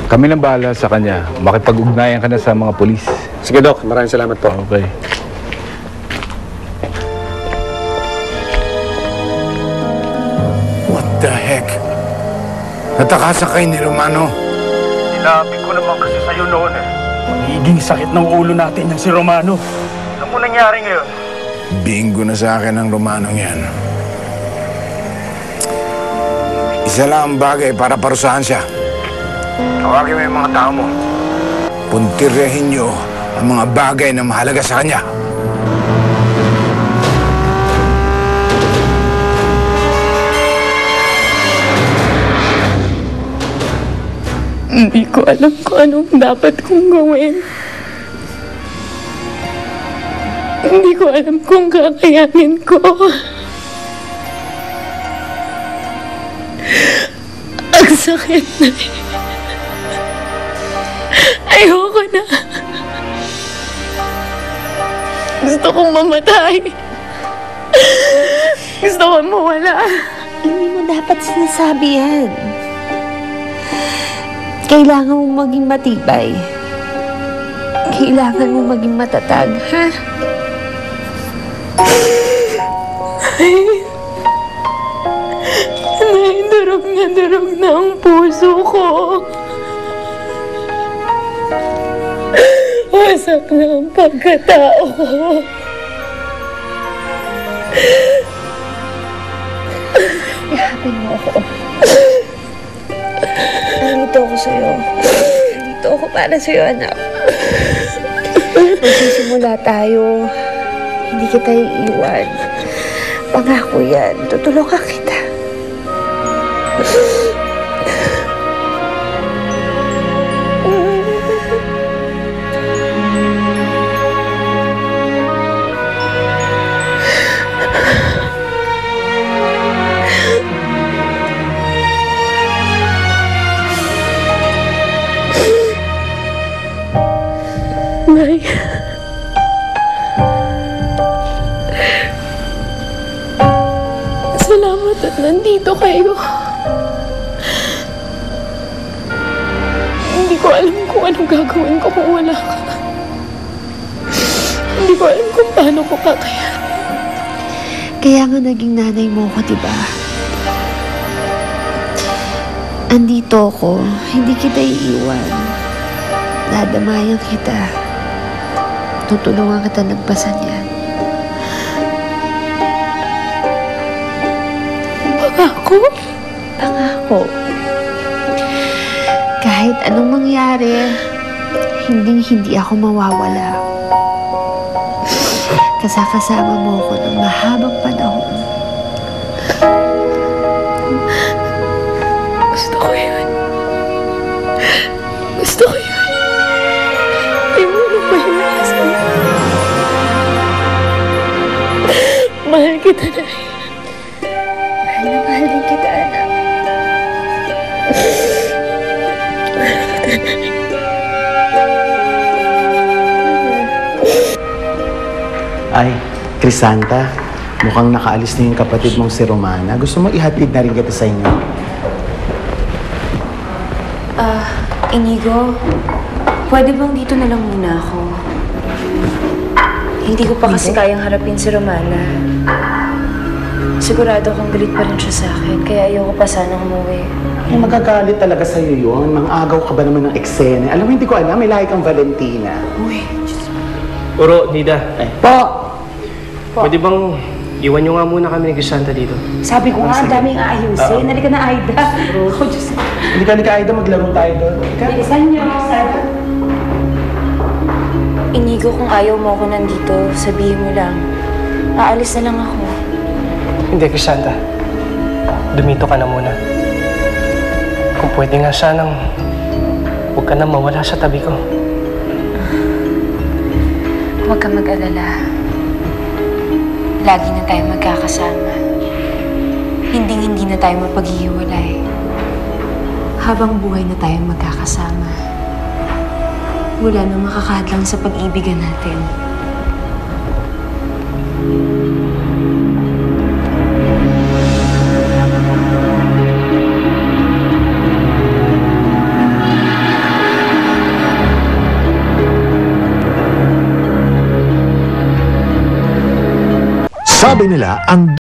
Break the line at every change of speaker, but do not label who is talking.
Kami nang bahala sa kanya. Makipag-ugnayan ka na sa mga polis.
Sige, Doc. Maraming salamat po.
Okay.
What the heck? Natakasan kayo ni Romano?
Sinabi ko naman kasi sa'yo noon eh. Magiging sakit ng ulo natin yung si Romano. Ano mo nangyari ngayon?
Bingo na sa akin ang Romanong yan. Isa lang ang bagay para parusahan siya. Tawagin mo yung mga tao mo. Puntiryahin niyo ang mga bagay na mahalaga sa kanya.
Hindi ko alam kung anong dapat kong gawin. Hindi ko alam kung kakayanin ko. Ang sakit na. Ayoko na. Gusto kong mamatay. Gusto kong mawala.
Hindi mo dapat sinasabi yan. Kailangan mong maging matibay. Kailangan mong maging matatag, ha?
Nay, durog na ang puso ko. Wasak na ang pagkatao ko.
Ihapin mo ako. Nandito ako sa'yo. Nandito ako para sa'yo, anak. Magsisimula tayo. Hindi kita iiwan. Pangako yan. Tutulungan kita.
Nay. Salamat at nandito kayo. Hindi ko alam kung anong gagawin ko kung wala ka. Hindi ko alam kung paano ko kakayanin.
Kaya nga naging nanay mo ko, diba? Andito ako. Hindi kita iiwan. Dadamayan kita. Tutulungan kita lagpasan yan.
Pangako?
Pangako. Kahit anong mangyari, hindi ako mawawala. Kasama mo ako ng mahabang panahon.
Gusto ko yun. Gusto ko yun. Iwala ko yung asan. Mahal kita na.
Mahal na mahal din kita, anak.
Mahal kita na.
Ay, Crisanta, mukhang nakaalis na yung kapatid mong si Romana. Gusto mo ihatid na rin kita sa inyo?
Inigo, pwede bang dito na lang muna ako? Hindi ko pa kasi kayang harapin si Romana. Sigurado akong galit pa rin siya sa akin, kaya ayoko pa sanang umuwi.
Ay, magagalit talaga sa'yo yun. Mang-agaw ka ba naman ng eksena? Alam mo, hindi ko alam. May lahi kang Valentina.
Uy,
Uro, Nida.
Ay, po!
Pwede bang iwan nyo nga muna kami ni Crisanta dito?
sabi ko nga, ang daming aayusin. Nalika na, Aida. Oh, Diyos.
Hindi ka Aida, maglaro tayo doon.
Bilisan niyo. Inigo, kung ayaw mo ako nandito, sabihin mo lang. Aalis na lang ako.
Hindi, Crisanta. Dumito ka na muna. Kung pwede nga sanang huwag ka na mawala sa tabi ko.
Huwag ka mag-alala. Lagi na tayo magkakasama. Hinding-hindi na tayo mapaghihiwalay. Habang buhay na tayo magkakasama. Wala nang makakadlang sa pag-ibigan natin.
Sabi nila, ang